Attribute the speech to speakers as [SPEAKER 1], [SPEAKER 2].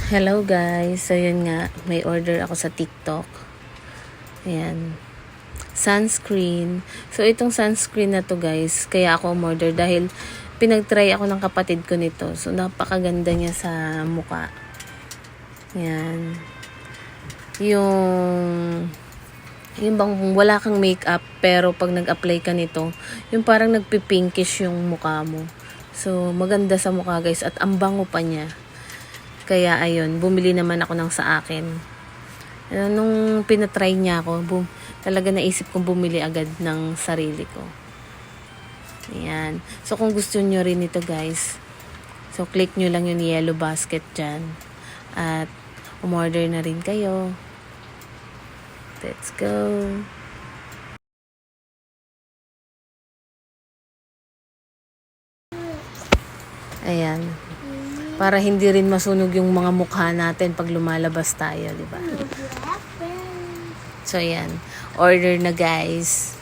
[SPEAKER 1] Hello guys, so yun nga, may order ako sa TikTok. Ayan, sunscreen. So itong sunscreen na to guys, kaya ako umorder dahil pinag-try ako ng kapatid ko nito. So napakaganda niya sa muka. Ayan. Yung bang wala kang makeup pero pag nag-apply ka nito, yung parang nagpipinkish yung mukha mo. So maganda sa mukha guys at ang bango pa niya. Kaya ayun, bumili naman ako ng sa akin. Nung pinatry niya ako, talaga naisip kong bumili agad ng sarili ko. Ayan. So kung gusto nyo rin ito guys, so click nyo lang yung yellow basket dyan. At umorder na rin kayo. Let's go! Ayan. Para hindi rin masunog yung mga mukha natin pag lumalabas tayo, di ba? So, ayan. Order na, guys.